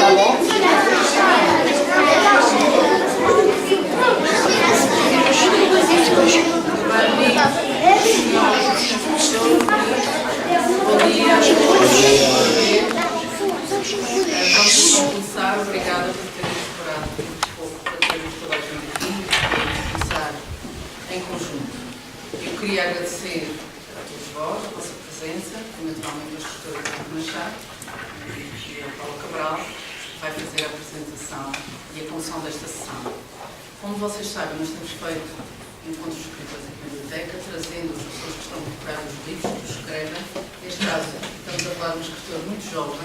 Vamos começar. Obrigada por terem esperado um pouco para termos toda a gente aqui e começar em conjunto. Eu queria agradecer a todos vós a vossa presença, e naturalmente a gestora do Machado e a Paula Cabral, que vai fazer a apresentação e a condução desta sessão. Como vocês sabem, nós temos feito encontros de escritores aqui na biblioteca, trazendo as pessoas que estão por trás dos livros, que escrevem. Neste caso, estamos a falar de um escritor muito jovem,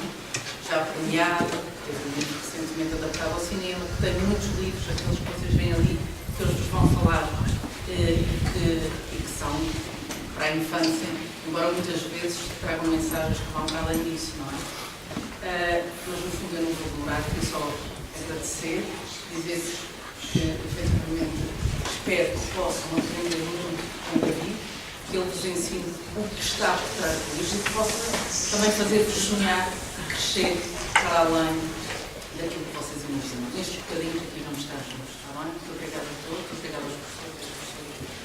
já premiado, que teve um livro recentemente adaptado ao cinema, que tem muitos livros, aqueles que vocês veem ali, que eles vos vão falar, e que são para a infância, embora muitas vezes tragam mensagens que vão para além disso, não é? Mas, no fundo, eu não vou demorar, queria só agradecer, dizer-vos que, efetivamente, espero que possam aprender muito com o David, que ele vos ensine o que está por trás do livro e que possa também fazer-vos sonhar e crescer para além daquilo que vocês imaginam. Neste bocadinho aqui vamos estar juntos, está bem? Muito obrigada a todos, muito obrigada aos professores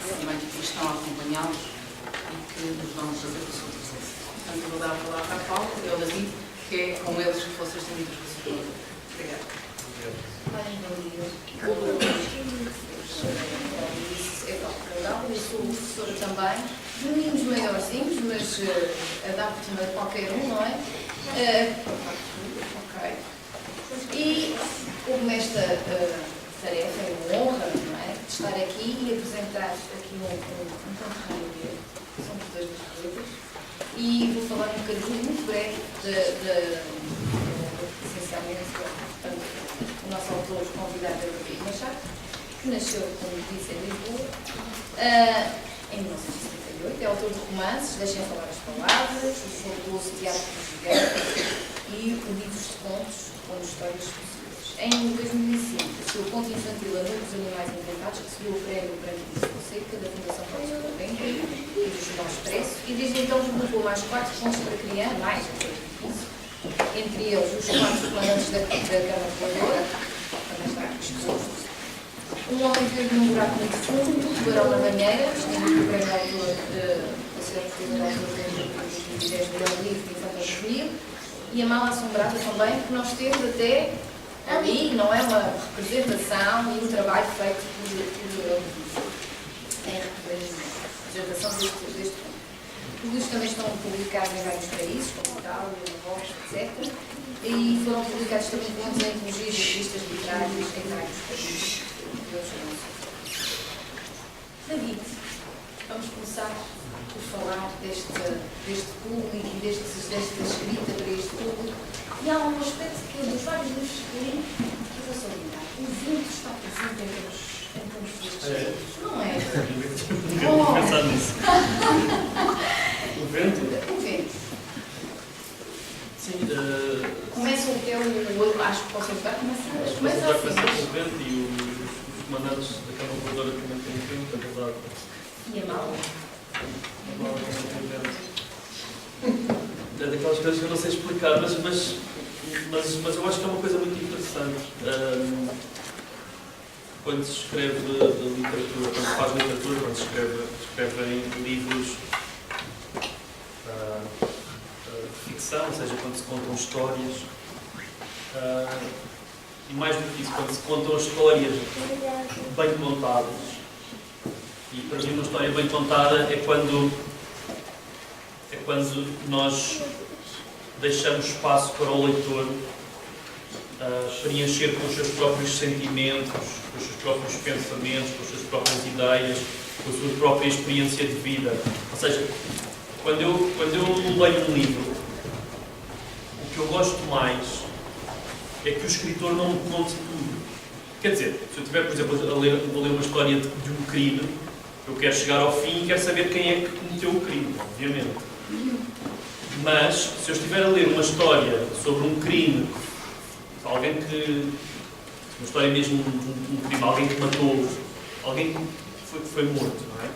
também que estão a acompanhá-los e que nos vão fazer a sua presença. Portanto, eu vou dar a palavra à Paula e ao David, que é com eles que vocês têm muitas coisas. Obrigada. Eu sou professora também, de meninos maiorzinhos, mas adapto também a qualquer um, não é? Ok. E como esta tarefa é uma honra, não é? De estar aqui e apresentar aqui um conterrâneo meu, são todas das coisas, e vou falar um bocadinho muito breve essencialmente, portanto, o nosso autor convidado é o David Machado, que nasceu, como disse, em Lisboa, em 1978, é autor de romances, Deixem Falar as Palavras, o fabuloso Teatro do Gigante e o livros de contos com histórias possíveis. Em 2005, o seu conto infantil Anudos Animais Inventados recebeu o prémio Branco de Fonseca da Fundação Paulo Gulbenkian e do Jornal Expresso, e desde então publicou mais 4 contos para criança, entre eles os 4 comandantes da Câmara Reguladora, também está exposto. Um homem que vive num buraco muito fundo, Tubarão na Banheira, distinguido o prémio autor a ser primeiro autor de 2010 do livro de Infância Juvenil, e A Mala Assombrada também, que nós temos até ali, não é uma representação e um trabalho feito em representação deste conto. Os livros também estão publicados em vários países, como Itália, Marrocos, etc. E foram publicados também contos em antologias de revistas literárias em vários países. David, vamos começar por falar deste público e desta escrita para este público. E há um aspecto que eu, dos vários livros que li, que vou salientar. O vento está presente em termos destes livros, não é? Vou pensar nisso. O vento? O vento. Sim. Começa o teu, acho que posso ajudar, começa Vai assim. começar o vento e os comandantes da Câmara Reguladora também têm o vento, é verdade. E a mala? A mala também tem vento. É daquelas coisas que eu não sei explicar, mas eu acho que é uma coisa muito interessante. Quando se escreve literatura, quando se faz literatura, quando se escrevem livros de ficção, ou seja, quando se contam histórias, e mais do que isso, quando se contam histórias bem contadas. E para mim uma história bem contada é quando nós deixamos espaço para o leitor preencher com os seus próprios sentimentos, com os seus próprios pensamentos, com as suas próprias ideias, com a sua própria experiência de vida. Ou seja, quando eu leio um livro, o que eu gosto mais é que o escritor não me conte tudo. Quer dizer, se eu estiver, por exemplo, a ler uma história de um crime, eu quero chegar ao fim e quero saber quem é que cometeu o crime, obviamente. Mas, se eu estiver a ler uma história sobre um crime, alguém que... uma história mesmo de um crime, alguém que matou, alguém que foi morto, não é?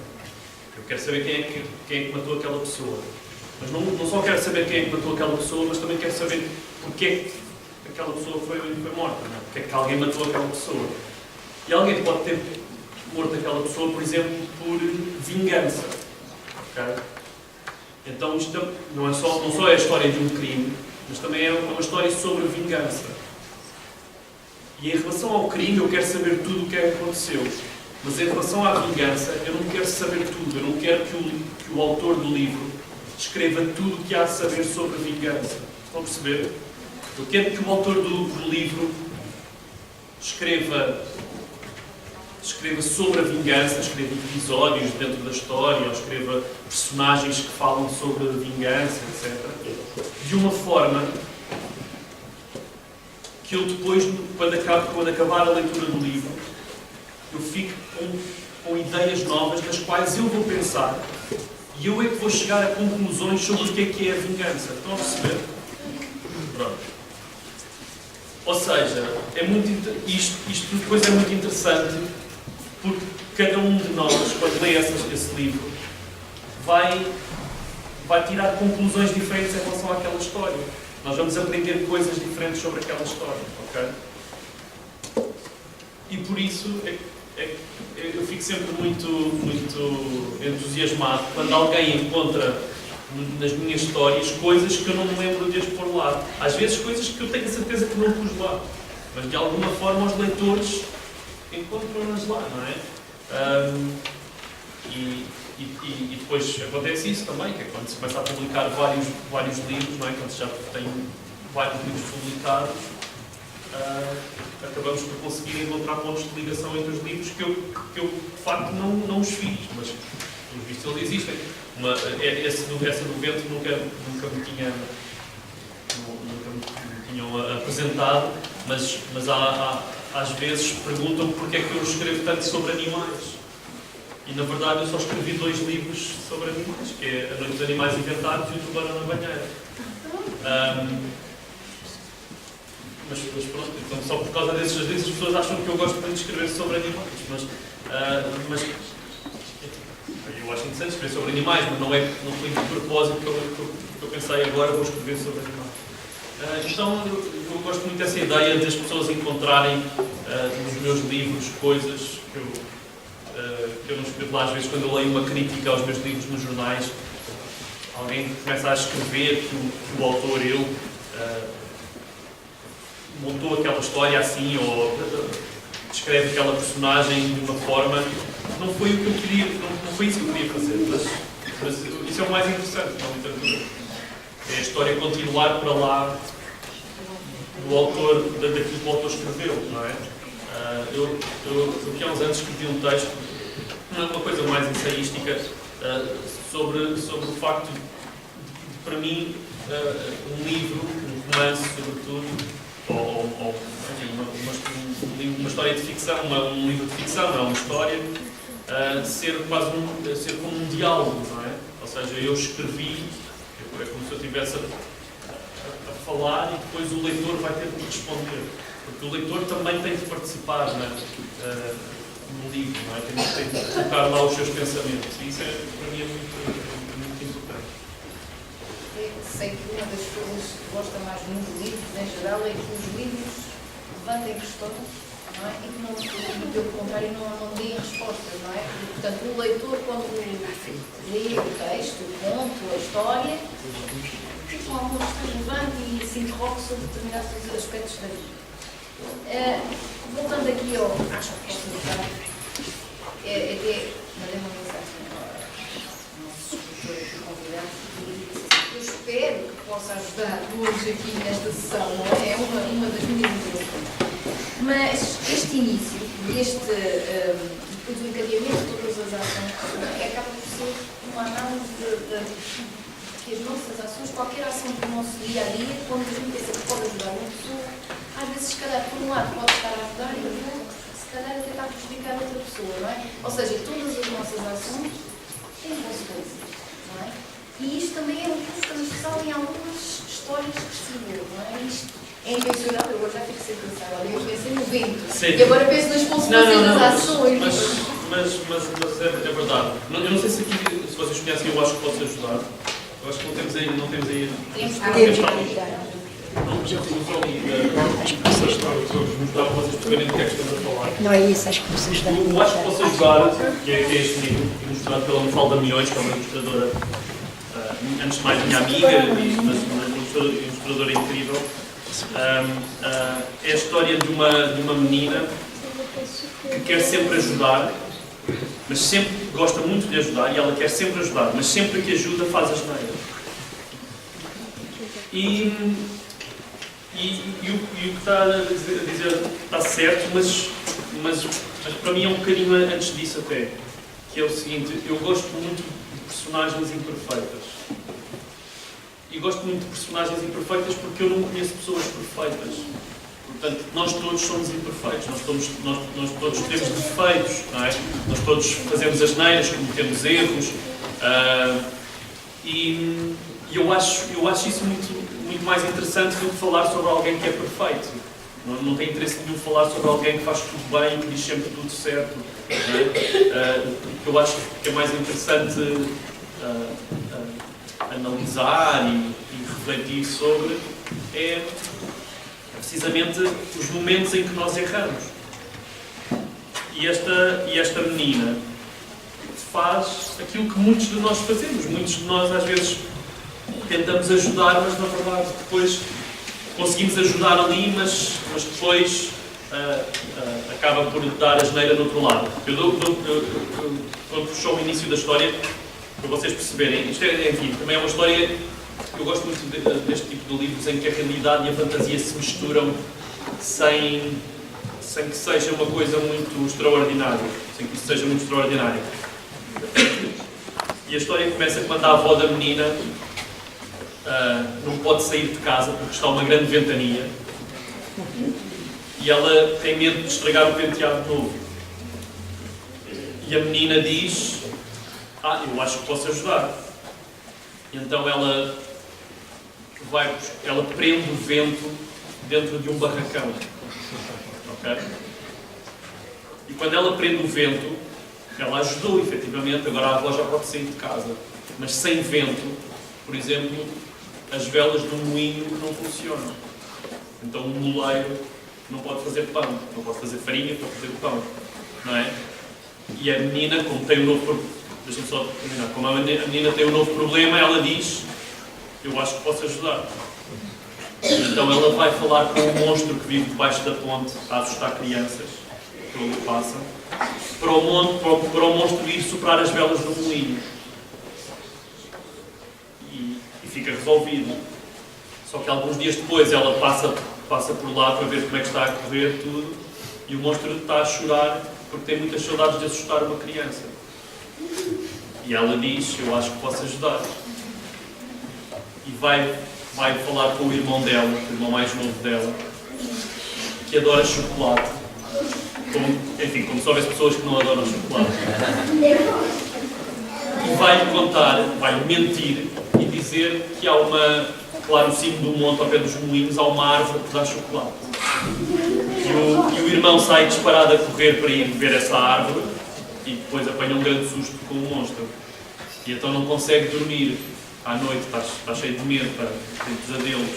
Eu quero saber quem é que matou aquela pessoa. Mas não só quero saber quem é que matou aquela pessoa, mas também quero saber porque aquela pessoa foi morta, não é? Porque é que alguém matou aquela pessoa. E alguém pode ter morto aquela pessoa, por exemplo, por vingança. Okay? Então isto não só é a história de um crime, mas também é uma história sobre vingança. E em relação ao crime eu quero saber tudo o que é que aconteceu. Mas em relação à vingança, eu não quero saber tudo. Eu não quero que o autor do livro escreva tudo o que há a saber sobre a vingança. Estão a perceber? Eu quero que o autor do livro escreva sobre a vingança, escreva episódios dentro da história, ou escreva personagens que falam sobre a vingança, etc. De uma forma que eu depois, quando acabar a leitura do livro, eu fico com ideias novas nas quais eu vou pensar e eu é que vou chegar a conclusões sobre o que é a vingança. Estão a perceber? Pronto. Ou seja, isto depois é muito interessante porque cada um de nós, quando lê esse livro, vai tirar conclusões diferentes em relação àquela história. Nós vamos aprender coisas diferentes sobre aquela história, ok? E por isso eu fico sempre muito entusiasmado quando alguém encontra nas minhas histórias coisas que eu não me lembro de as pôr lá. Às vezes coisas que eu tenho a certeza que não pus lá, mas de alguma forma os leitores encontram-nas lá, não é? E depois acontece isso também, que é quando se começa a publicar vários livros, não é? Quando se já tem vários livros publicados, acabamos por conseguir encontrar pontos de ligação entre os livros que eu de facto não os fiz, mas pelos vistos eles existem. Essa do vento nunca me tinham apresentado, mas às vezes perguntam porque é que eu escrevo tanto sobre animais. E na verdade eu só escrevi 2 livros sobre animais, que é A Noite dos Animais Inventados e O Tubarão na Banheira. Mas pronto, então só por causa desses livros as pessoas acham que eu gosto muito de escrever sobre animais. Mas eu acho interessante escrever sobre animais, mas não foi de propósito que eu pensei agora vou escrever sobre animais. Então eu gosto muito dessa ideia de as pessoas encontrarem nos meus livros coisas que eu não escrevo lá. Às vezes quando eu leio uma crítica aos meus livros nos jornais, alguém começa a escrever que o autor, montou aquela história assim, ou descreve aquela personagem de uma forma. Não foi o que eu queria, não foi isso que eu queria fazer, mas isso é o mais interessante na literatura. É a história continuar para lá do autor, daquilo que o autor escreveu, não é? Eu aqui há uns anos escrevi um texto, uma coisa mais ensaística, sobre o facto de para mim, um livro, um romance, sobretudo, ou enfim, uma história de ficção, um livro de ficção, não é uma história, ser como um diálogo, não é? Ou seja, eu escrevi, é como se eu estivesse a falar e depois o leitor vai ter que responder. Porque o leitor também tem que participar no livro, não é? Tem que colocar lá os seus pensamentos. E isso para mim é muito importante. Sei que uma das coisas que gosta mais muito de livros, em geral, é que os livros levantem questões, não é? E que não, pelo contrário, não deem respostas, não é? E, portanto, o leitor, quando lê o texto, o conto, a história, fica alguma questão relevante e se interroga sobre determinados aspectos da vida. Voltando aqui às respostas, até mandei uma mensagem ao nosso escritor aqui convidado e eu espero que possa ajudar hoje aqui nesta sessão, não é? É uma das minhas intenções. Mas este início, depois do encadeamento de todas as ações, acaba por ser uma análise que as nossas ações, qualquer ação do nosso dia a dia, quando a gente pensa que pode ajudar uma pessoa, às vezes, se calhar, por um lado, pode estar a ajudar e, por outro, se calhar, até está a prejudicar outra pessoa, não é? Ou seja, todas as nossas ações têm consequências, não é? E isto também é um pouco transversal em algumas histórias que escreveu, não é? Isto é intencional, eu agora já fico sem pensar, olha, eu pensei no vento, sim. E agora penso nas consequências das ações. Mas é verdade. Eu não sei se vocês conhecem, eu acho que posso ajudar. Eu acho que não temos aí. Temos que a resolução e mostrar para vocês perceberem do que é que estamos a falar. Não é isso, acho que vocês devem. Eu acho que posso ajudar, que é este livro, ilustrado pela Mafalda Milhões, que é uma ilustradora, antes de mais minha amiga, uma ilustradora incrível. É a história de uma menina que quer sempre ajudar, mas sempre gosta muito de ajudar, e ela quer sempre ajudar, mas sempre que ajuda faz asneira. E o que está a dizer está certo, mas para mim é um bocadinho antes disso até, que é o seguinte: eu gosto muito de personagens imperfeitas. E gosto muito de personagens imperfeitas porque eu não conheço pessoas perfeitas. Portanto, nós todos somos imperfeitos, nós todos temos defeitos, não é? Nós todos fazemos asneiras, cometemos erros. E eu acho isso muito mais interessante do que falar sobre alguém que é perfeito. Não tem interesse nenhum falar sobre alguém que faz tudo bem e que diz sempre tudo certo. O que eu acho que é mais interessante analisar e refletir sobre é precisamente os momentos em que nós erramos. E esta menina faz aquilo que muitos de nós fazemos. Muitos de nós às vezes tentamos ajudar, mas na verdade depois conseguimos ajudar ali, mas depois acaba por dar asneira do outro lado. Quando puxou o início da história, para vocês perceberem, isto enfim, também é uma história. Eu gosto muito deste tipo de livros em que a realidade e a fantasia se misturam sem que seja uma coisa muito extraordinária. Sem que isso seja muito extraordinário. E a história começa quando a avó da menina não pode sair de casa porque está uma grande ventania. E ela tem medo de estragar o penteado novo. E a menina diz: eu acho que posso ajudar. E então ela prende o vento dentro de um barracão. Okay? E quando ela prende o vento, ela ajudou, efetivamente. Agora a avó já pode sair de casa. Mas sem vento, por exemplo, as velas do moinho não funcionam. Então o moleiro não pode fazer pão, não pode fazer farinha para fazer pão. Não é? E a menina, como tem um novo problema, deixa-me só terminar, como a menina tem um novo problema, ela diz: eu acho que posso ajudar. Então ela vai falar com o monstro que vive debaixo da ponte a assustar crianças, que ele passa, para o monstro ir soprar as velas do moinho. E fica resolvido. Só que alguns dias depois ela passa por lá para ver como é que está a correr tudo, e o monstro está a chorar porque tem muitas saudades de assustar uma criança. E ela diz: eu acho que posso ajudar. E vai falar com o irmão dela, o irmão mais novo dela, que adora chocolate. Como se houvesse pessoas que não adoram chocolate. E vai mentir e dizer que há no cimo do monte, ao pé dos moinhos, há uma árvore que dá chocolate. E o irmão sai disparado a correr para ir ver essa árvore e depois apanha um grande susto com o monstro. E então não consegue dormir à noite, está cheio de medo, tem pesadelos.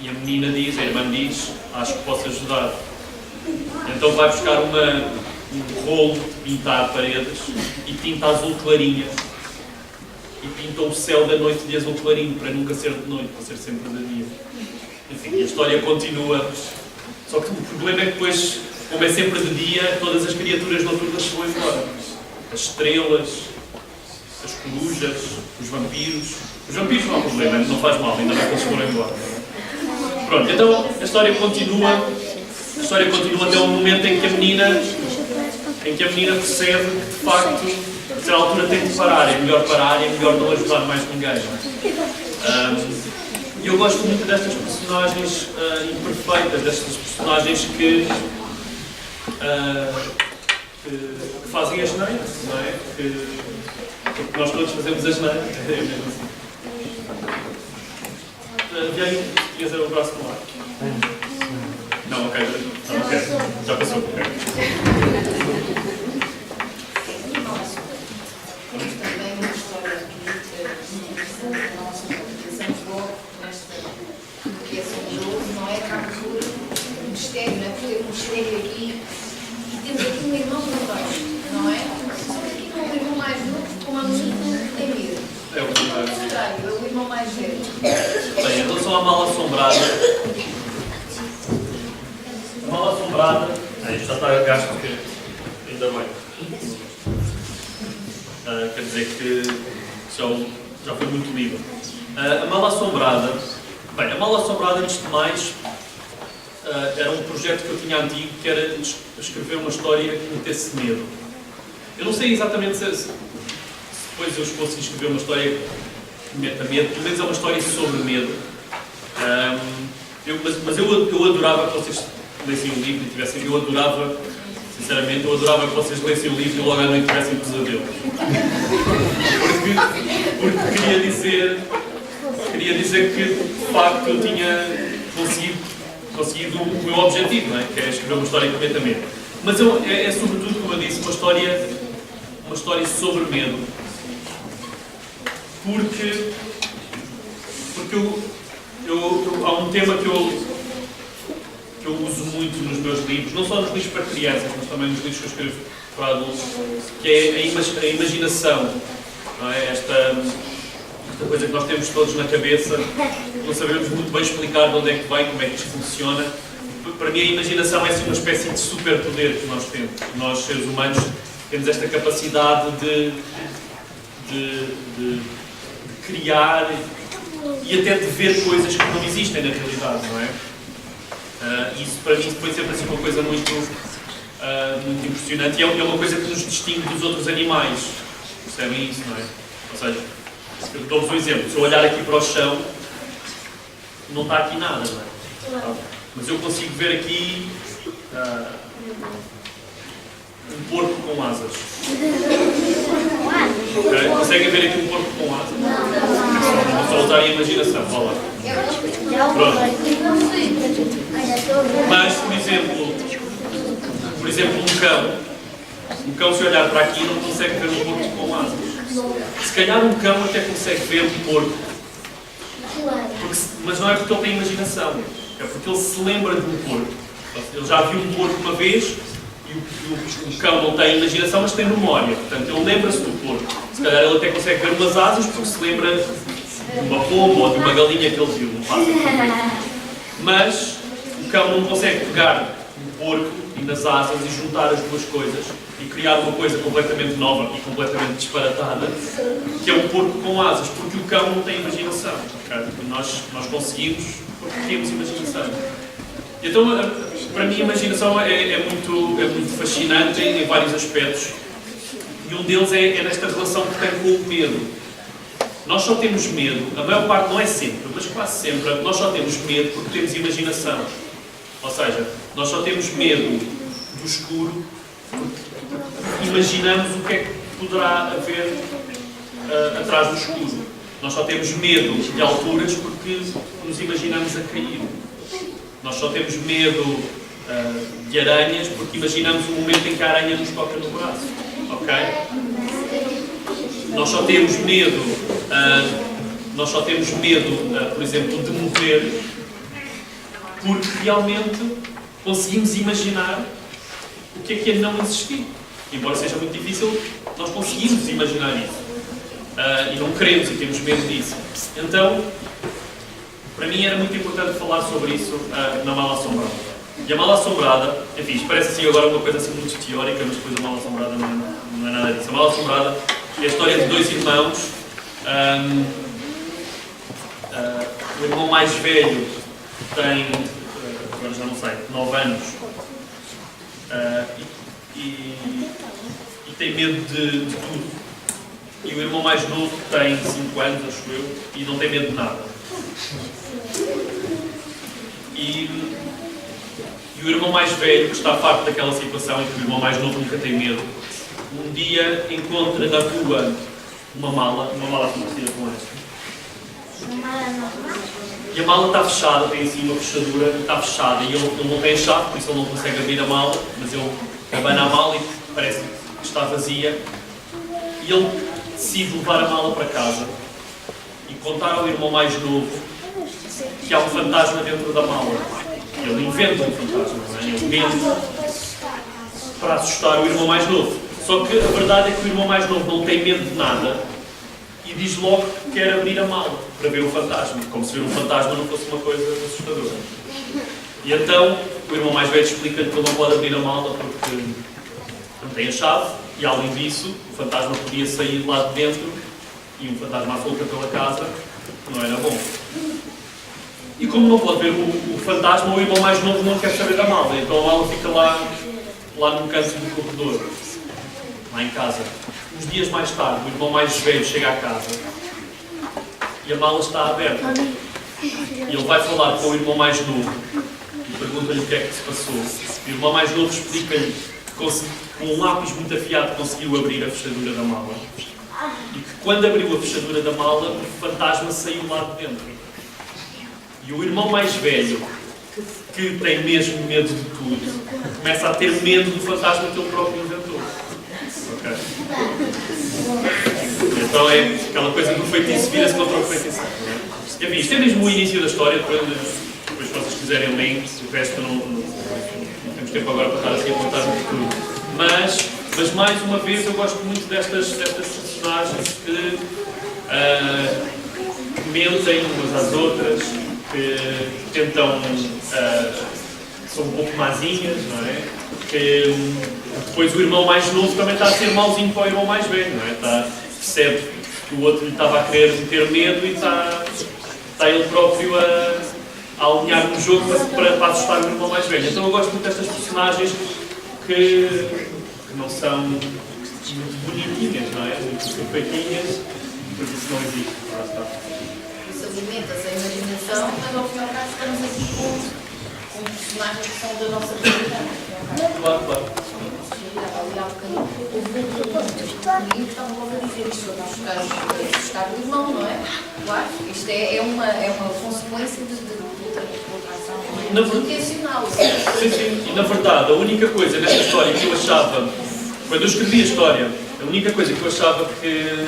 E a menina diz, a irmã diz: acho que posso ajudar. Então vai buscar um rolo de pintar paredes e pinta azul clarinha. E pinta o céu da noite de azul clarinho, para nunca ser de noite, para ser sempre de dia. Enfim, a história continua. Só que o problema é que depois, como é sempre de dia, todas as criaturas noturnas se vão embora. As estrelas, as corujas, os vampiros. Os vampiros não há problema, não faz mal, ainda bem que eles foram embora. Pronto, então a história continua até o momento em que a menina percebe que, de facto, a certa altura tem de parar, é melhor não ajudar mais ninguém. E eu gosto muito destas personagens imperfeitas, destas personagens que fazem asneira, não é? Porque nós todos fazemos asneira. Vianney, querias o braço no ar? Não, ok. Já passou. Okay. Temos também uma história muito interessante da nossa organização de logo, que é sobre mistério, não é? Porque teve um mistério aqui e temos aqui um irmão no meio, não é? Só que aqui não é o irmão mais novo, como há muito tem medo. É o contrário. É o irmão mais velho. Bem, em relação à mala assombrada, a mala assombrada, isto já está a gasto, porque ainda bem. Quer dizer que já foi muito lido. A mala assombrada, bem, a mala assombrada, antes de mais, era um projeto que eu tinha antigo, que era escrever uma história que metesse medo. Eu não sei exatamente se depois eu consegui escrever uma história que meta medo, pelo menos é uma história sobre medo. Mas eu adorava que vocês lessem o livro e tivessem. Eu adorava, sinceramente, eu adorava que vocês lessem o livro e logo à noite tivessem pesadelos. Porque queria dizer que, de facto, eu tinha conseguido o meu objetivo, não é? Que é escrever uma história que meta medo. Mas é sobretudo, como eu disse, uma história sobre medo. Porque há um tema que eu uso muito nos meus livros, não só nos livros para crianças, mas também nos livros que eu escrevo para adultos, que é a imaginação. Não é? Esta coisa que nós temos todos na cabeça, não sabemos muito bem explicar de onde é que vem, como é que isto funciona. Para mim a imaginação é assim uma espécie de superpoder que nós temos. Nós, seres humanos, temos esta capacidade de criar e até de ver coisas que não existem na realidade, não é? Isso para mim foi sempre assim uma coisa muito impressionante e é uma coisa que nos distingue dos outros animais. Percebem isso, não é? Ou seja, dou-vos um exemplo, se eu olhar aqui para o chão, não está aqui nada, não é? Mas eu consigo ver aqui um porco com asas. Okay? Conseguem ver aqui um porco com asas? Não. Só usar a imaginação, vá lá. Pronto. Mas, por exemplo, um cão se olhar para aqui não consegue ver um porco com asas. Se calhar um cão até consegue ver um porco. Mas não é porque ele tem imaginação, é porque ele se lembra de um porco. Ele já viu um porco uma vez e o cão não tem imaginação, mas tem memória. Portanto, ele lembra-se do porco. Se calhar ele até consegue ver umas asas porque se lembra de uma pomba ou de uma galinha que ele viu. Não passa. Mas o cão não consegue pegar no porco e nas asas e juntar as duas coisas e criar uma coisa completamente nova e completamente disparatada, que é um porco com asas, porque o cão não tem imaginação. Okay? Nós conseguimos porque temos imaginação. Então, para mim, a imaginação é muito fascinante em vários aspectos. E um deles é nesta relação que tem com o medo. Nós só temos medo, a maior parte, não é sempre, mas quase sempre, nós só temos medo porque temos imaginação. Ou seja, nós só temos medo do escuro porque imaginamos o que é que poderá haver atrás do escuro. Nós só temos medo de alturas porque nos imaginamos a cair. Nós só temos medo de aranhas porque imaginamos o momento em que a aranha nos toca no braço. Ok? Nós só temos medo, por exemplo, de morrer porque realmente conseguimos imaginar o que é não existir. Embora seja muito difícil, nós conseguimos imaginar isso. E não queremos e temos medo disso. Então, para mim era muito importante falar sobre isso na Mala Assombrada. E a Mala Assombrada, enfim, isto parece assim agora uma coisa assim muito teórica, mas depois a Mala Assombrada não é nada disso. A Mala Assombrada é a história de dois irmãos. O irmão mais velho tem, agora já não sei, 9 anos e tem medo de tudo. E o irmão mais novo tem 5 anos, acho eu, e não tem medo de nada. E o irmão mais velho, que está farto daquela situação em que o irmão mais novo nunca tem medo, um dia encontra na rua uma mala parecida com esta. E a mala está fechada, tem assim uma fechadura, está fechada, e ele não tem a chave, por isso ele não consegue abrir a mala, mas ele abana a mala e parece que está vazia. E ele decide levar a mala para casa e contar ao irmão mais novo que há um fantasma dentro da mala. Ele inventa um fantasma, não é? Ele mente para assustar o irmão mais novo. Só que a verdade é que o irmão mais novo não tem medo de nada e diz logo que quer abrir a mala para ver o fantasma, como se ver um fantasma não fosse uma coisa assustadora. E então o irmão mais velho explica-lhe que ele não pode abrir a mala porque não tem a chave e, além disso, o fantasma podia sair de lá de dentro e um fantasma à solta pela casa não era bom. E como não pode ver o fantasma, o irmão mais novo não quer saber da mala, então a mala fica lá no canto do corredor, lá em casa. Uns dias mais tarde, o irmão mais velho chega à casa e a mala está aberta. E ele vai falar com o irmão mais novo e pergunta-lhe o que é que se passou. E o irmão mais novo explica-lhe que com um lápis muito afiado conseguiu abrir a fechadura da mala. E que quando abriu a fechadura da mala, o fantasma saiu lá de dentro. E o irmão mais velho, que tem mesmo medo de tudo, começa a ter medo do fantasma que ele próprio inventou. Ok? Então é aquela coisa do feitiço vira-se contra o feitiço. Enfim, isto é mesmo o início da história, depois se vocês quiserem ler, o resto não temos tempo agora para estar assim a contar tudo. Mas mais uma vez eu gosto muito destas personagens que mentem umas às outras, que tentam, são um pouco mazinhas, não é? Que depois o irmão mais novo também está a ser mauzinho para o irmão mais velho, não é? Percebe que o outro lhe estava a querer meter medo e está ele próprio a alinhar no jogo para assustar o irmão mais velho. Então eu gosto muito destas personagens que não são muito bonitinhas, não é? Muito perfeitinhas, porque isso não existe. Isso alimenta-se a imaginação, mas ao fim e ao cabo estamos aqui com personagens que são da nossa realidade. Claro. Ali há bocadinho, houve um que estava logo a dizer isto, assustar o irmão, não é? Claro, isto é uma consequência de outra ação intencional. Sim. E na verdade, a única coisa nesta história que eu achava, quando eu escrevi a história, a única coisa que eu achava que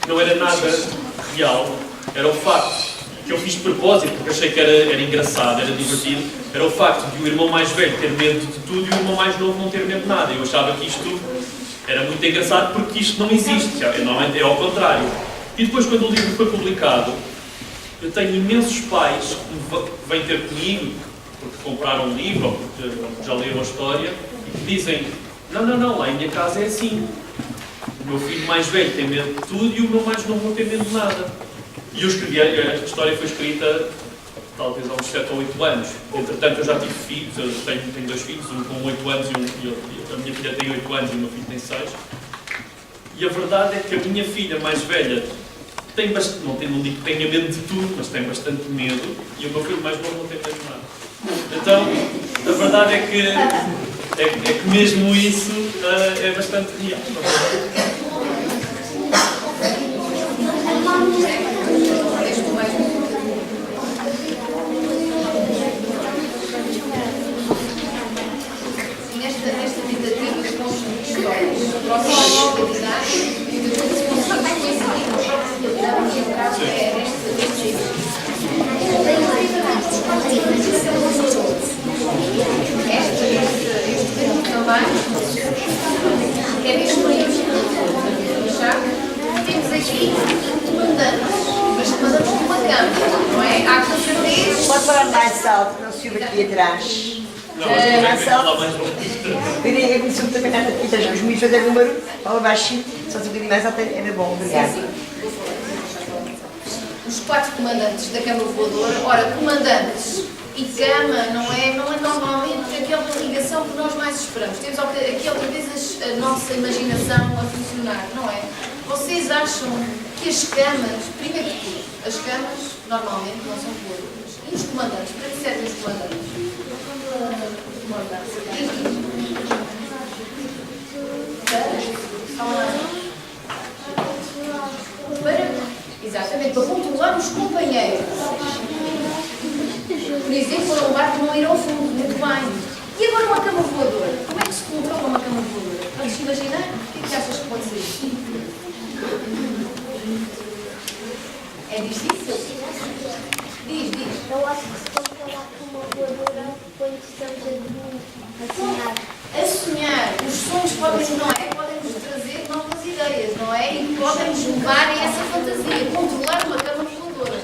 não era nada real era o facto que eu fiz de propósito, porque achei que era engraçado, era divertido, era o facto de o irmão mais velho ter medo de tudo e o irmão mais novo não ter medo de nada. Eu achava que isto era muito engraçado porque isto não existe, normalmente é ao contrário. E depois, quando o livro foi publicado, eu tenho imensos pais que vêm ter comigo, porque compraram um livro ou porque já leram a história, e que dizem, não, lá em minha casa é assim. O meu filho mais velho tem medo de tudo e o meu mais novo não tem medo de nada. E eu escrevi, esta história foi escrita talvez há uns 7 ou 8 anos. Entretanto, eu já tive filhos, eu tenho 2 filhos, um com 8 anos e a minha filha tem 8 anos e o meu filho tem 6. E a verdade é que a minha filha mais velha tem bastante, não digo que tenha medo de tudo, mas tem bastante medo, e o meu filho mais novo não tem medo de nada. Então, a verdade é que mesmo isso é bastante real. Nesta tentativa de construir histórias próximas da realidade e de conseguir conhecimento, no caso é neste livro. Este livro também é neste livro. Temos aqui comandantes, mas comandantes de uma câmara, não é? Há com certeza. Pode falar mais alto, não se ouve aqui atrás. Mais alto. Eu consigo também nada aqui, os miúdos fazem um barulho, fala baixinho, só se um bocadinho mais alto era bom, obrigada. Os 4 comandantes da Câmara Voadora, ora, comandantes e cama não é normalmente aquela ligação que nós mais esperamos. Temos aqui outra vez a nossa imaginação a funcionar, não é? Vocês acham que as camas, primeiro de tudo, as camas normalmente não são voadoras. E os comandantes? Para que servem os comandantes? Exatamente, para controlar os companheiros. Por exemplo, para um barco não ir ao fundo, muito bem. E agora uma cama voadora? Como é que se controla uma cama voadora? Podes imaginar? O que achas que pode ser? É difícil? Diz. Eu acho que se controlar com uma voadora é? E podem nos levar a essa fantasia, controlar uma cama voadora.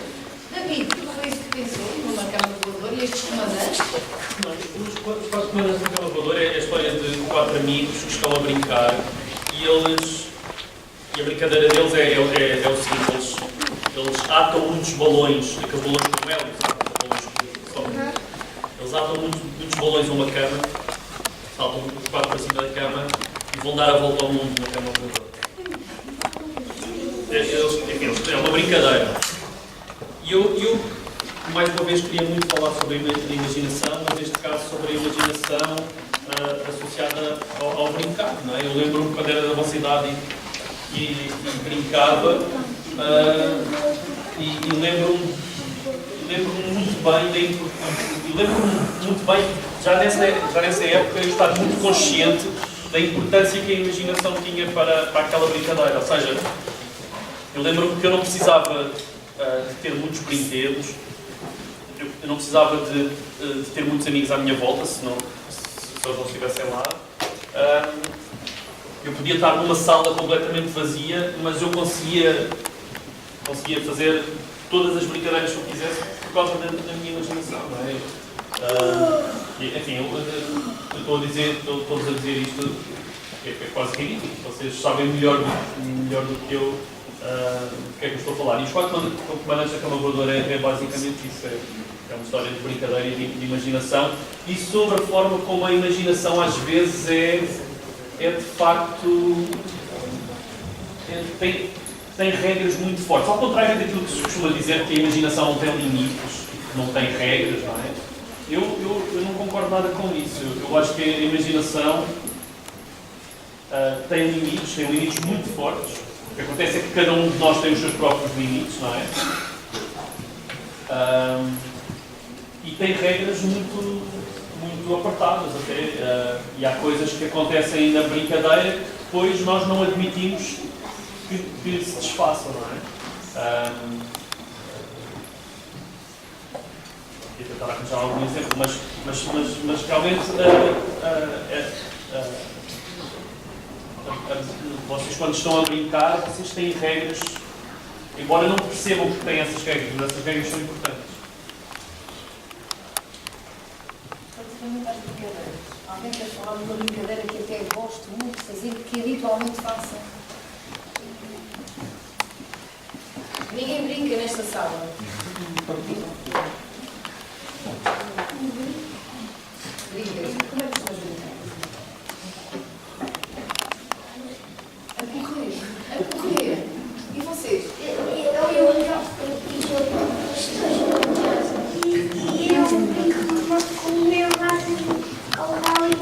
David, foi isso que pensou, numa cama voadora, e estes comandantes? Os quatro comandantes da cama voadora é a história de 4 amigos que estão a brincar e a brincadeira deles é o seguinte, eles atam muitos balões, aqueles balões com hélio, sabe? Eles atam muitos balões a uma cama, saltam os 4 para cima da cama e vão dar a volta ao mundo na cama voadora. É uma brincadeira. E eu, mais uma vez, queria muito falar sobre a imaginação, mas neste caso sobre a imaginação associada ao brincar. Não é? Eu lembro-me quando era da vossa idade e brincava, e lembro-me muito bem, já nessa época, eu estava muito consciente da importância que a imaginação tinha para aquela brincadeira. Ou seja, eu lembro-me que eu não precisava de ter muitos brinquedos, eu não precisava de ter muitos amigos à minha volta, se eles não estivessem lá. Eu podia estar numa sala completamente vazia, mas eu conseguia fazer todas as brincadeiras que eu quisesse por causa da minha imaginação. Não é? Enfim, eu estou-vos a dizer isto, é quase ridículo. Vocês sabem melhor do que eu do que é que eu estou a falar. E os 4 comandantes da cama voadora é basicamente isso. É uma história de brincadeira e de imaginação. E sobre a forma como a imaginação às vezes é de facto... tem regras muito fortes. Ao contrário daquilo que se costuma dizer, que a imaginação não tem limites, não tem regras, não é? Eu não concordo nada com isso. Eu acho que a imaginação tem limites muito fortes. O que acontece é que cada um de nós tem os seus próprios limites, não é? E tem regras muito apertadas até. E há coisas que acontecem na brincadeira que depois nós não admitimos que se desfaçam, não é? Vou tentar arranjar algum exemplo, mas realmente vocês, quando estão a brincar, vocês têm regras, embora não percebam que têm essas regras, mas essas regras são importantes. Relativamente às brincadeiras, alguém quer falar de uma brincadeira que até gosto muito de fazer, que habitualmente faça? Ninguém brinca nesta sala. Brincas? Como é que costumas brincar? A correr. E vocês? Eu brinco com o meu gato ao Cali.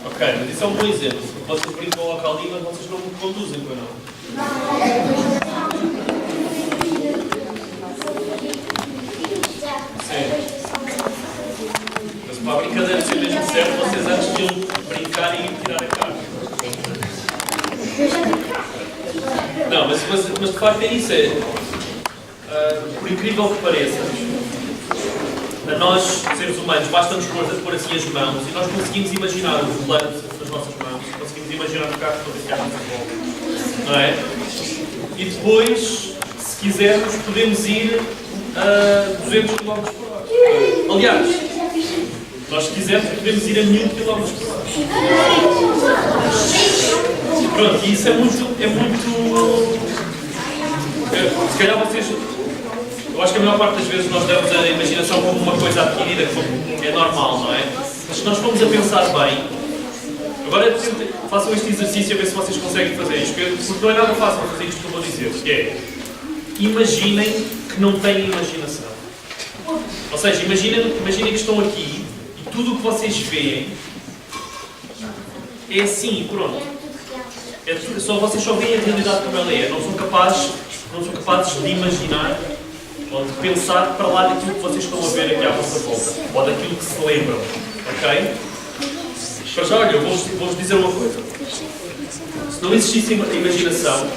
Ok, mas isso é um bom exemplo. Vocês brincam ao Cali, mas vocês não conduzem, pois não? Sim. Mas para a brincadeira ser mesmo certo, vocês antes de brincar e ir tirar a carga. Não, mas de facto é isso. Por incrível que pareça, a nós, seres humanos, basta-nos pôr assim as mãos e nós conseguimos imaginar o volante das nossas mãos, conseguimos imaginar o carro todo esse carro de volta, não é? E depois, se quisermos, podemos ir a 200 km por hora. Aliás, nós, se quisermos, podemos ir a 1000 km por hora. Pronto, e isso é muito... Se calhar vocês... Eu acho que a maior parte das vezes nós damos a imaginação como uma coisa adquirida, que é normal, não é? Mas se nós formos a pensar bem... Agora façam este exercício a ver se vocês conseguem fazer isto, porque não é nada fácil fazer isto que eu vou dizer, que é... Imaginem que não têm imaginação. Ou seja, imaginem que estão aqui e tudo o que vocês veem é assim, pronto. Vocês só veem a realidade como ela é. Não são capazes de imaginar ou de pensar para lá daquilo que vocês estão a ver aqui à vossa volta. Ou daquilo que se lembram. Ok? Mas olha, eu vou-vos dizer uma coisa. Se não existisse imaginação,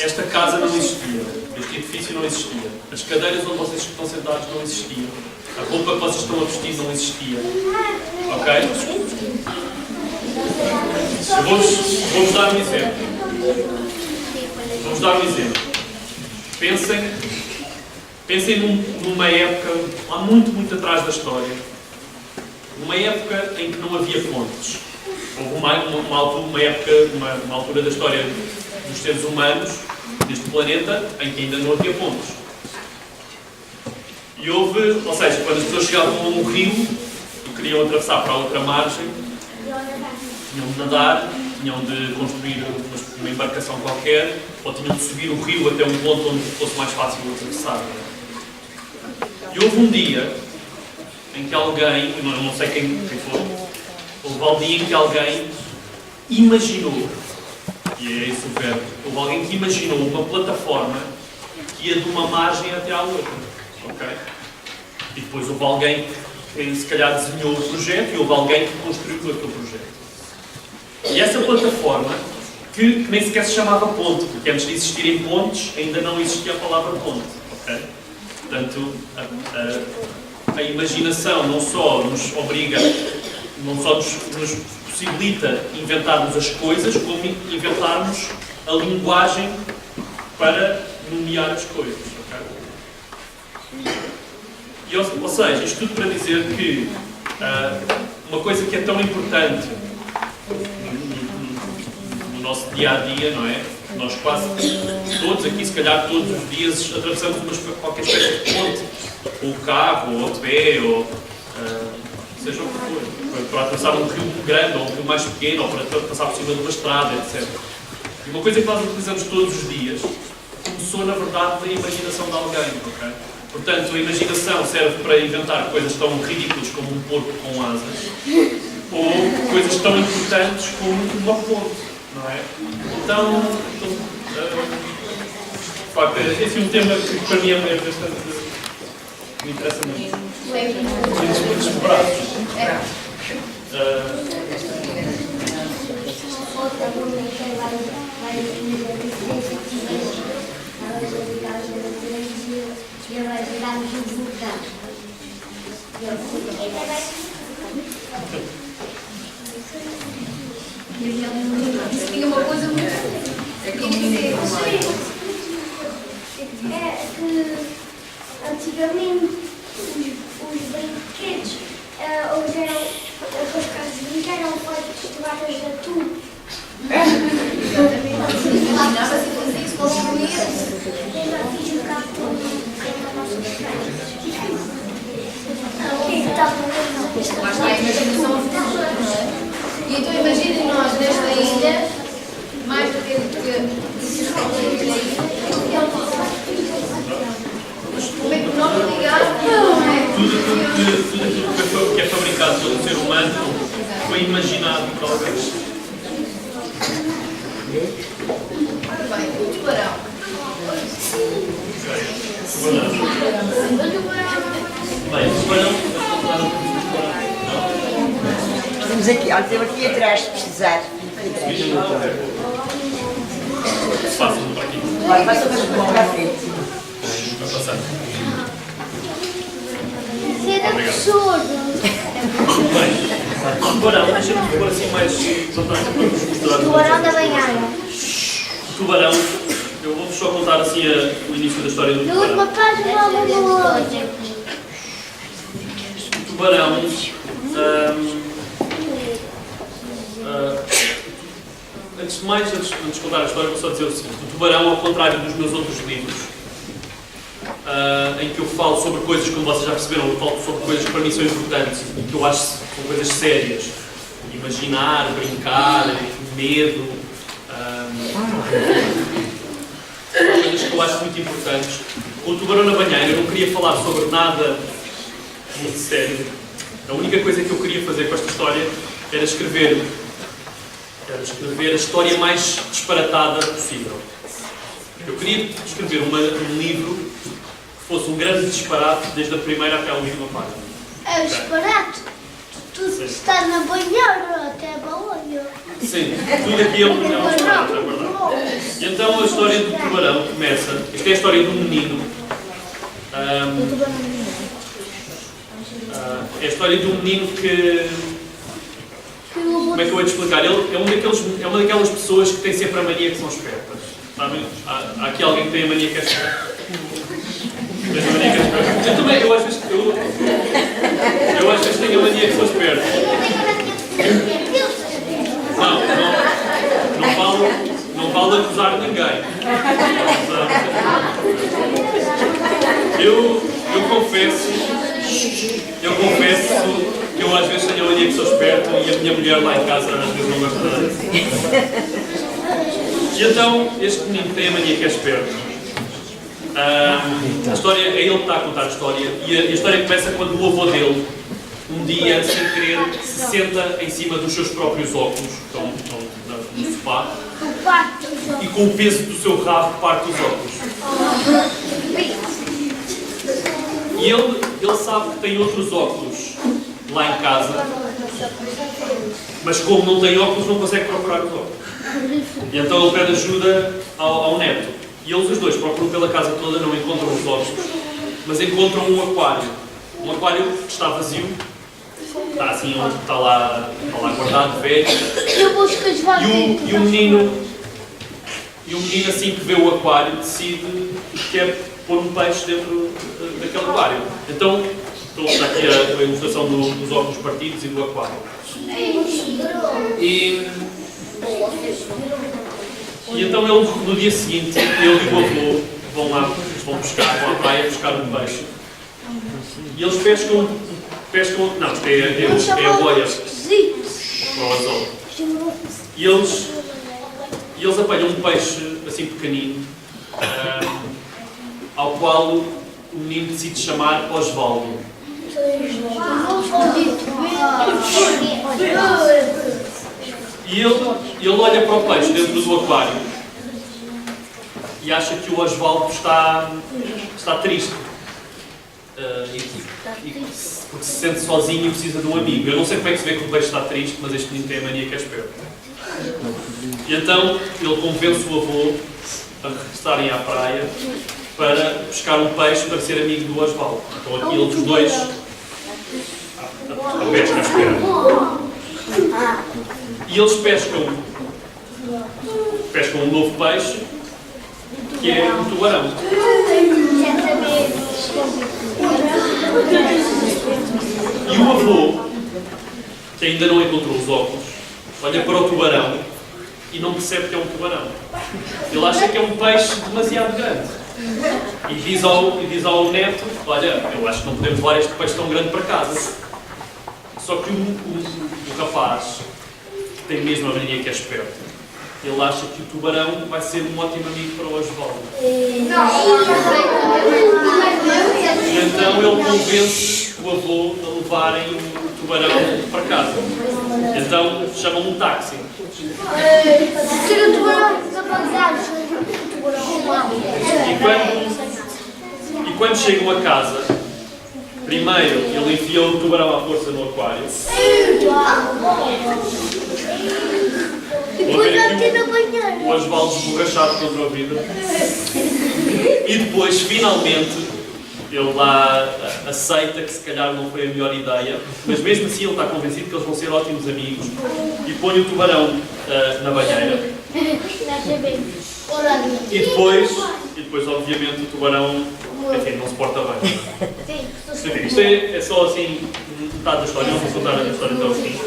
esta casa não existia. Este edifício não existia. As cadeiras onde vocês estão sentados não existiam. A roupa que vocês estão a vestir não existia. Ok? Vou-vos dar um exemplo. Vamos dar um exemplo. Pensem numa época, lá muito atrás da história, numa época em que não havia pontes. Houve uma altura da história dos seres humanos, deste planeta, em que ainda não havia pontes. E ou seja, quando as pessoas chegavam a um rio e queriam atravessar para a outra margem, tinham de nadar, tinham de construir uma embarcação qualquer, ou tinham de subir o rio até um ponto onde fosse mais fácil atravessar. E houve um dia em que alguém, não sei quem foi, houve um dia em que alguém imaginou, e é esse o verbo, houve alguém que imaginou uma plataforma que ia de uma margem até à outra. Okay? E depois houve alguém que se calhar desenhou o projeto e houve alguém que construiu aquele projeto. E essa plataforma, que nem sequer se chamava ponte, porque antes de existirem pontes ainda não existia a palavra ponte. Okay? Portanto, a imaginação não só nos obriga, não só nos possibilita inventarmos as coisas, como inventarmos a linguagem para nomear as coisas. Okay? E, ou seja, isto tudo para dizer que uma coisa que é tão importante no nosso dia-a-dia, não é? Nós quase todos aqui, se calhar todos os dias, atravessamos qualquer espécie de ponte, ou o carro, ou a pé, ou seja o que for, para atravessar um rio grande, ou um rio mais pequeno, ou para passar por cima de uma estrada, etc. E uma coisa que nós utilizamos todos os dias começou, na verdade, da imaginação de alguém. Okay? Portanto, a imaginação serve para inventar coisas tão ridículas como um porco com asas, ou coisas tão importantes como uma ponte, não é? Então de facto, é assim um tema que para mim é bastante, me interessa muito. Muitos braços. Isso tinha uma coisa muito... É que antigamente os brinquedos hoje eram, as casas de brincar eram feitas de varas de atum. Imaginava se fazia isso com os bonecos. Eu já fiz um carro com a nossa Mas está a imaginação futura, não é? E então imaginem nós nesta ilha, mais do que como é que nós ligamos, não é? Tudo aquilo que é fabricado pelo ser humano foi imaginado por alguém. Bem, o tubarão. Bem, o tubarão. Temos aqui, olha, temos aqui atrás, se precisar. Passa para aqui. Vai, passa para a frente. Vai passar. Isso é absurdo. Bem, o tubarão, deixa-me pôr assim mais vantagem para vos mostrar. Tubarão da banhada. O tubarão, eu vou-vos só contar assim o início da história do Na última tubarão. página, O tubarão, antes de mais, antes de contar a história, vou só dizer o seguinte: o tubarão, ao contrário dos meus outros livros, em que eu falo sobre coisas, como vocês já perceberam, eu falo sobre coisas que para mim são importantes e que eu acho que são coisas sérias. Imaginar, brincar, medo, coisas que eu acho muito importantes. Com o tubarão na banheira, eu não queria falar sobre nada muito sério. A única coisa que eu queria fazer com esta história era escrever a história mais disparatada possível. Eu queria escrever um livro que fosse um grande disparate desde a primeira até a última página. É um disparate. Tudo está na banheira, até a banheira. Sim, tudo aqui é um disparate, é verdade. E então a história do tubarão começa. Esta é a história de um menino. É a história de um menino que como é que eu vou te explicar? Ele é uma daquelas pessoas que tem sempre a mania que são espertas. Sabem? Há aqui alguém que tem a mania que é esperta? Tem a mania que é esperta? Eu também, eu às vezes tenho a mania que sou esperto. Não vale acusar ninguém. Eu confesso que eu às vezes tenho a mania que sou esperto e a minha mulher lá em casa às vezes não gosta nada. E então, este menino tem a mania que é esperto. A história, é ele que está a contar a história, e a história começa quando o avô dele, um dia, sem querer, se senta em cima dos seus próprios óculos, que estão no sofá, e com o peso do seu rabo parte os óculos. E ele sabe que tem outros óculos lá em casa, mas como não tem óculos, não consegue procurar os óculos. E então ele pede ajuda ao neto. E eles os dois procuram pela casa toda, não encontram os óculos, mas encontram um aquário. Um aquário que está vazio, está assim, está lá guardado, velho. E o menino assim que vê o aquário decide que quer pôr um peixe dentro daquele aquário. Então, está aqui a ilustração dos óculos partidos e do aquário. E então ele, no dia seguinte, ele e o avô vão à praia buscar um peixe. E eles pescam não, é a boia para o anzol. E eles apanham um peixe assim pequenino, ao qual o menino decide chamar Osvaldo. E ele olha para o peixe dentro do aquário e acha que o Osvaldo está triste. Porque se sente sozinho e precisa de um amigo. Eu não sei como é que se vê que o peixe está triste, mas este menino tem a mania que é esperto. E então ele convence o avô a regressarem à praia para pescar um peixe para ser amigo do Osvaldo. Então aqui eles os dois a pesca espera. E eles pescam um novo peixe, que é um tubarão. E o avô, que ainda não encontrou os óculos, olha para o tubarão e não percebe que é um tubarão. Ele acha que é um peixe demasiado grande. E diz ao neto, olha, eu acho que não podemos levar este peixe tão grande para casa. Só que o rapaz, que tem mesmo a mania que é esperto, ele acha que o tubarão vai ser um ótimo amigo para o Osvaldo. E então ele convence o avô a levarem o tubarão para casa. Então chamam um táxi. E quando chegam a casa, primeiro ele enfia o tubarão à força no aquário. O Osvaldo esborrachado contra o vidro. E depois, finalmente, ele lá aceita que se calhar não foi a melhor ideia, mas mesmo assim ele está convencido que eles vão ser ótimos amigos e põe o tubarão na banheira. E depois obviamente o tubarão, enfim, não se porta bem. Enfim, isto é só assim metade da história, não vou contar a história até ao fim.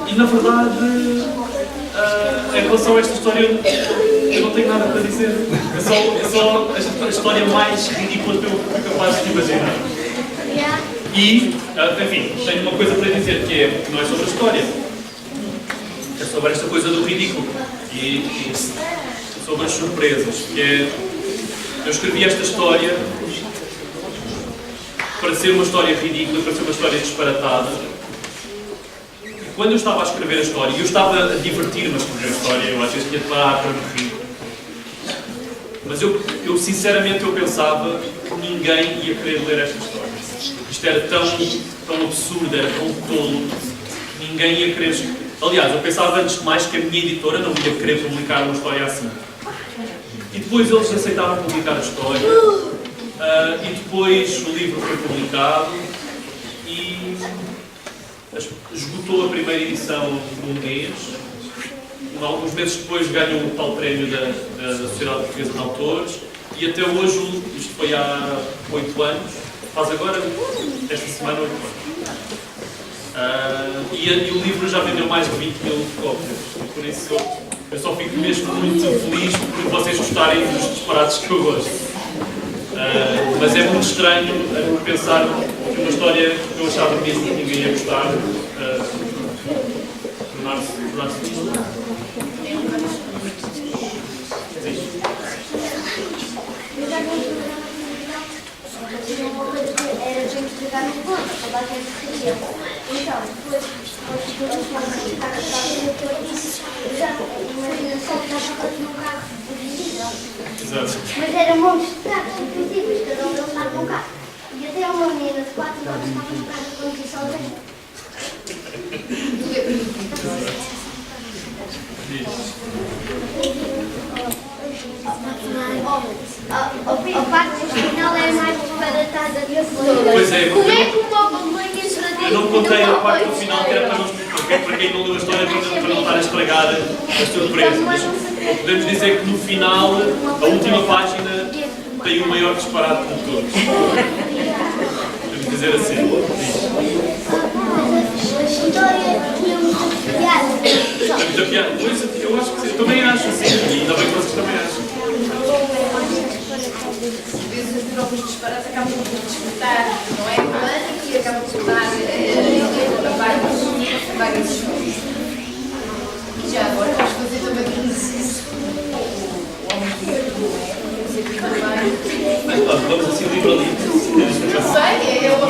E na verdade, em relação a esta história, eu não tenho nada para dizer. É só a história mais ridícula que eu fui capaz de imaginar. E, enfim, tenho uma coisa para dizer que não é sobre a história. É sobre esta coisa do ridículo. E sobre as surpresas. Que é, eu escrevi esta história para ser uma história ridícula, para ser uma história disparatada. Quando eu estava a escrever a história, eu estava a divertir-me a escrever a história, eu às vezes tinha de parar para me rir. Mas eu sinceramente eu pensava que ninguém ia querer ler esta história. Isto era tão absurdo, era tão tolo, que ninguém ia querer escrever. Aliás, eu pensava antes de mais que a minha editora não ia querer publicar uma história assim. E depois eles aceitaram publicar a história. E depois o livro foi publicado. esgotou a primeira edição num mês. Alguns meses depois ganhou o tal prémio da Sociedade Portuguesa de Autores e até hoje, isto foi há 8 anos, faz agora, esta semana, 8 anos. E o livro já vendeu mais de 20 mil cópias, por isso eu só fico mesmo muito feliz por vocês gostarem dos disparates que eu gosto. Mas é muito estranho pensar que uma história que eu achava mesmo que ninguém ia gostar tornar-se disto. Era gente pegar no ponto, acabar com esse rio. Então, depois, nós fomos ficar a casa disse, já, imagina só que nós estávamos num carro dividido. Exato. Mas eram montes de carros, inclusive, cada um deles estava num carro. E até uma menina de 4 anos estava no carro com isso sozinha. O facto de final é mais disparatada de acordo. Pois é, Como é que uma mãe entra dentro? eu não contei a parte do final que era para quem não leu a história para não estar a estragar as surpresas. Mas podemos dizer que no final, a última página tem o maior disparate de todos. Podemos dizer assim. A história tinha muita piada. É muita piada. Pois, eu acho que sim. Eu também acho assim. E ainda bem que vocês também acham. Às vezes os próprios disparates acabam por despertar, não é? Pânico e acabam por dar a várias histórias. E já agora vamos fazer também um exercício. O homem de livro, não é? Mas claro, vamos assim livro a livro. Não sei, é uma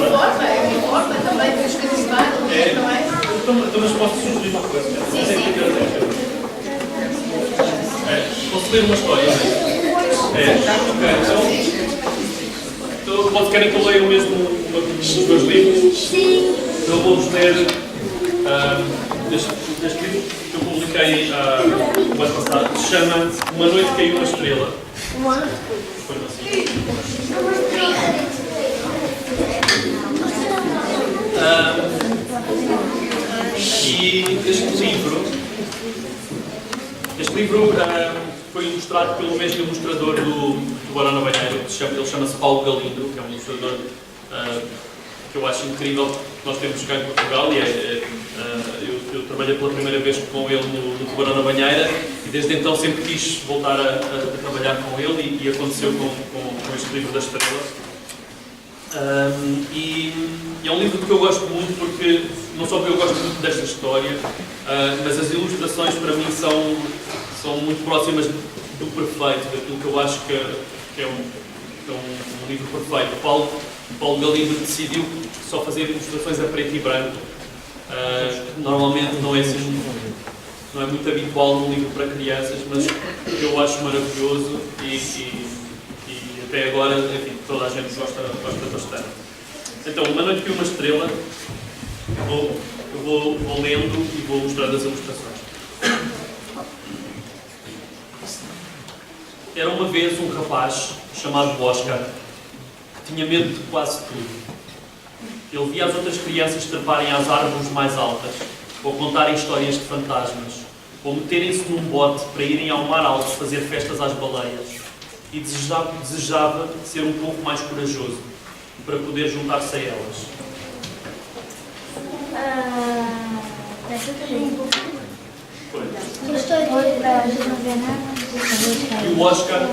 forma também de escrever, não é? Então, mas posso sugerir uma coisa? Sim. Posso ler uma história? Ok, então querem que eu leia o mesmo dos meus livros? Sim. Eu vou-vos ler deste livro que eu publiquei o ano passado, que se chama Uma Noite Caiu uma Estrela. Foi assim. E este livro foi ilustrado pelo mesmo ilustrador do Tubarão na Banheira, ele chama-se Paulo Galindo, que é um ilustrador que eu acho incrível, que nós temos cá em Portugal, e eu trabalhei pela primeira vez com ele no Tubarão na Banheira, e desde então sempre quis voltar a trabalhar com ele, e aconteceu com este livro da Estrela. E é um livro que eu gosto muito porque, não só porque eu gosto muito desta história, mas as ilustrações para mim são muito próximas do perfeito, daquilo que eu acho que é um livro perfeito. O Paulo Galindo decidiu só fazer ilustrações a preto e branco. Normalmente não é assim, não é muito habitual num livro para crianças, mas eu acho maravilhoso e até agora, enfim, toda a gente gosta bastante. Então, Uma Noite Caiu uma Estrela, eu vou lendo e vou mostrar as ilustrações. Era uma vez um rapaz chamado Oscar que tinha medo de quase tudo. Ele via as outras crianças treparem às árvores mais altas, ou contarem histórias de fantasmas, ou meterem-se num bote para irem ao mar alto fazer festas às baleias. E desejava ser um pouco mais corajoso para poder juntar-se a elas. E o Oscar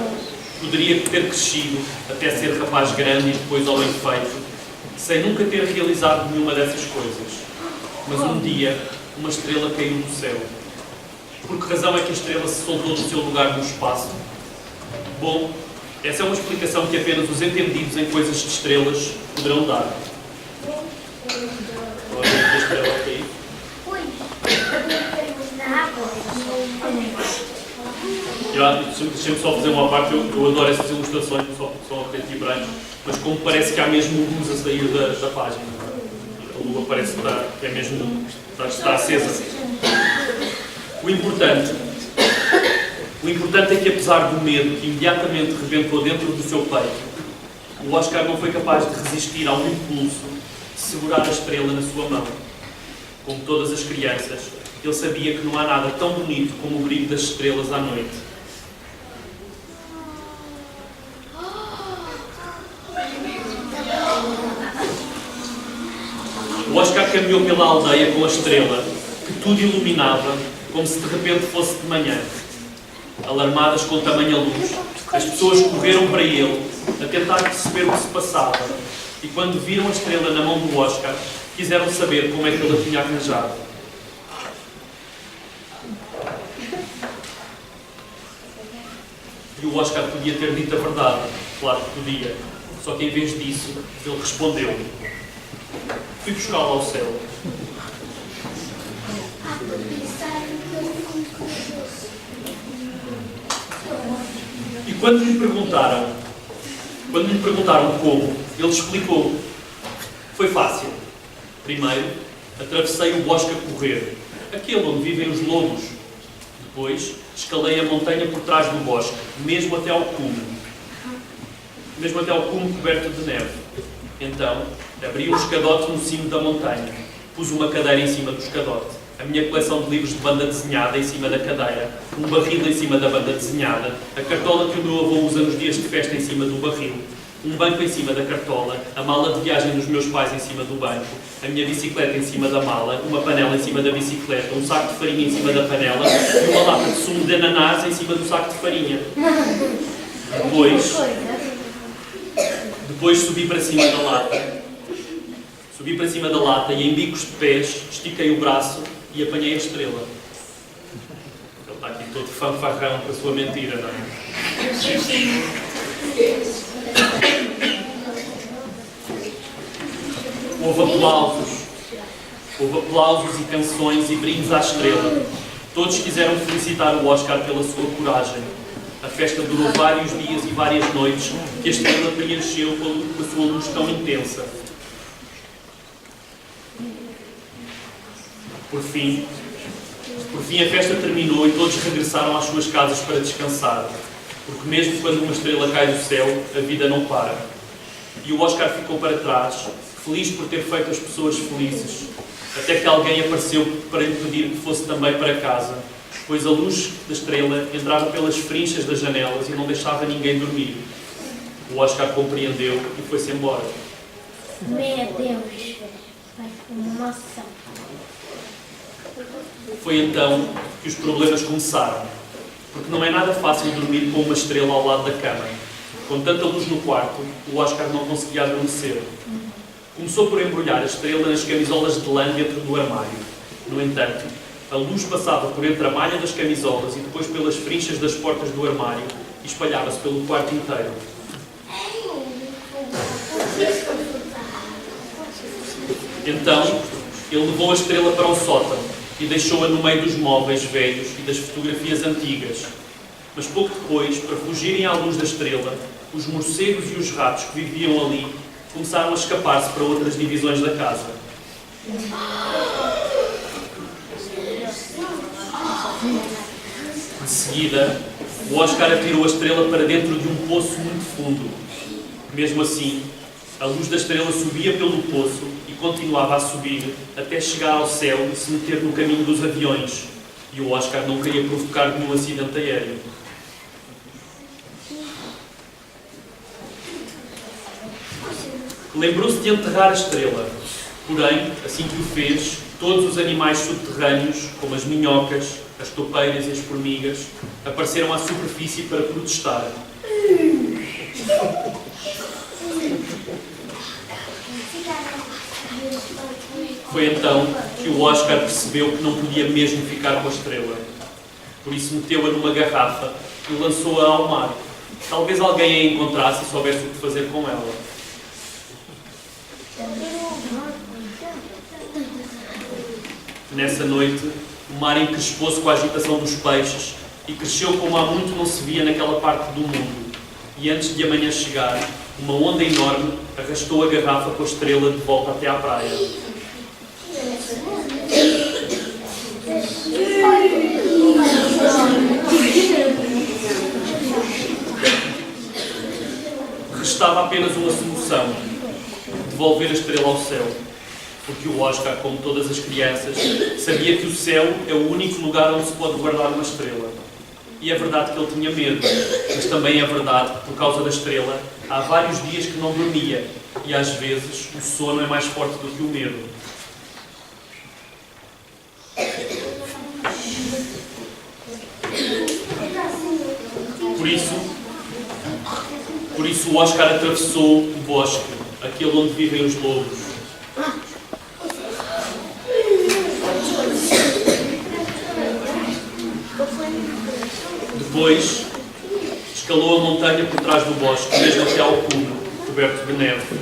poderia ter crescido até ser rapaz grande e depois homem feito, sem nunca ter realizado nenhuma dessas coisas. Mas um dia, uma estrela caiu do céu. Por que razão é que a estrela se soltou do seu lugar no espaço? Bom, essa é uma explicação que apenas os entendidos em coisas de estrelas poderão dar. Olha a estrela aqui. Deixa-me só fazer uma parte, eu adoro essas ilustrações, só a preto e branco, mas como parece que há mesmo luz a sair da página. A lua parece que é mesmo, está acesa. O importante é que, apesar do medo que imediatamente rebentou dentro do seu peito, o Oscar não foi capaz de resistir ao impulso de segurar a estrela na sua mão. Como todas as crianças, ele sabia que não há nada tão bonito como o brilho das estrelas à noite. O Oscar caminhou pela aldeia com a estrela, que tudo iluminava, como se de repente fosse de manhã. Alarmadas com tamanha luz, as pessoas correram para ele, a tentar perceber o que se passava, e quando viram a estrela na mão do Oscar, quiseram saber como é que ele a tinha arranjado. E o Oscar podia ter dito a verdade, claro que podia, só que em vez disso, ele respondeu: fui buscá-la ao céu. E quando lhe perguntaram como, ele explicou. Foi fácil. Primeiro, atravessei o bosque a correr, aquele onde vivem os lobos. Depois, escalei a montanha por trás do bosque, mesmo até ao cume coberto de neve. Então, abri um escadote no cimo da montanha, pus uma cadeira em cima do escadote, a minha coleção de livros de banda desenhada em cima da cadeira, um barril em cima da banda desenhada, a cartola que o meu avô usa nos dias de festa em cima do barril, um banco em cima da cartola, a mala de viagem dos meus pais em cima do banco, a minha bicicleta em cima da mala, uma panela em cima da bicicleta, um saco de farinha em cima da panela e uma lata de sumo de ananás em cima do saco de farinha. Depois subi para cima da lata. Subi para cima da lata e em bicos de pés estiquei o braço e apanhei a estrela. Ele está aqui todo fanfarrão com a sua mentira, não é? Houve aplausos e canções e brindes à estrela. Todos quiseram felicitar o Oscar pela sua coragem. A festa durou vários dias e várias noites, que a estrela preencheu com a sua luz tão intensa. Por fim, a festa terminou e todos regressaram às suas casas para descansar, porque mesmo quando uma estrela cai do céu, a vida não para. E o Oscar ficou para trás, feliz por ter feito as pessoas felizes, até que alguém apareceu para lhe pedir que fosse também para casa, pois a luz da estrela entrava pelas frinchas das janelas e não deixava ninguém dormir. O Oscar compreendeu e foi-se embora. Meu Deus, vai uma maçã. Foi então que os problemas começaram, porque não é nada fácil dormir com uma estrela ao lado da cama. Com tanta luz no quarto, o Oscar não conseguia adormecer. Começou por embrulhar a estrela nas camisolas de lã dentro do armário. No entanto, a luz passava por entre a malha das camisolas e depois pelas frinchas das portas do armário e espalhava-se pelo quarto inteiro. Então, ele levou a estrela para o sótão e deixou-a no meio dos móveis velhos e das fotografias antigas. Mas pouco depois, para fugirem à luz da estrela, os morcegos e os ratos que viviam ali começaram a escapar-se para outras divisões da casa. De seguida, o Oscar atirou a estrela para dentro de um poço muito fundo. Mesmo assim, a luz da estrela subia pelo poço e continuava a subir até chegar ao céu e se meter no caminho dos aviões. E o Oscar não queria provocar nenhum acidente aéreo. Lembrou-se de enterrar a estrela. Porém, assim que o fez, todos os animais subterrâneos, como as minhocas, as toupeiras e as formigas, apareceram à superfície para protestar. Foi então que o Oscar percebeu que não podia mesmo ficar com a estrela. Por isso meteu-a numa garrafa e lançou-a ao mar. Talvez alguém a encontrasse e soubesse o que fazer com ela. Nessa noite, o mar encrespou-se com a agitação dos peixes e cresceu como há muito não se via naquela parte do mundo. E antes de amanhã chegar, uma onda enorme arrastou a garrafa com a estrela de volta até à praia. Restava apenas uma solução: devolver a estrela ao céu. porque o Oscar, como todas as crianças, sabia que o céu é o único lugar onde se pode guardar uma estrela. E é verdade que ele tinha medo, mas também é verdade que, por causa da estrela, há vários dias que não dormia, e às vezes o sono é mais forte do que o medo. Por isso o Oscar atravessou o bosque, aquele onde vivem os lobos. Depois, escalou a montanha por trás do bosque, mesmo até ao cume, coberto de neve.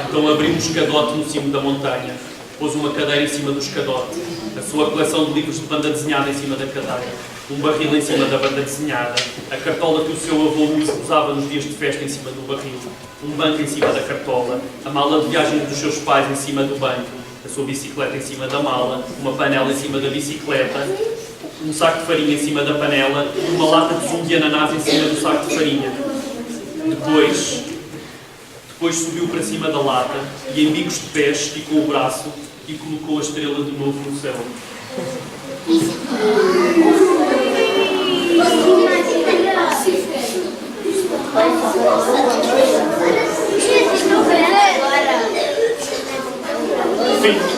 Então abriu um escadote no cimo da montanha, pôs uma cadeira em cima do escadote, a sua coleção de livros de banda desenhada em cima da cadeira, um barril em cima da banda desenhada, a cartola que o seu avô usava nos dias de festa em cima do barril, um banco em cima da cartola, a mala de viagem dos seus pais em cima do banco, a sua bicicleta em cima da mala, uma panela em cima da bicicleta, um saco de farinha em cima da panela e uma lata de sumo de ananás em cima do saco de farinha. Depois subiu para cima da lata e, em bicos de pés, esticou o braço e colocou a estrela de novo no céu. Fim.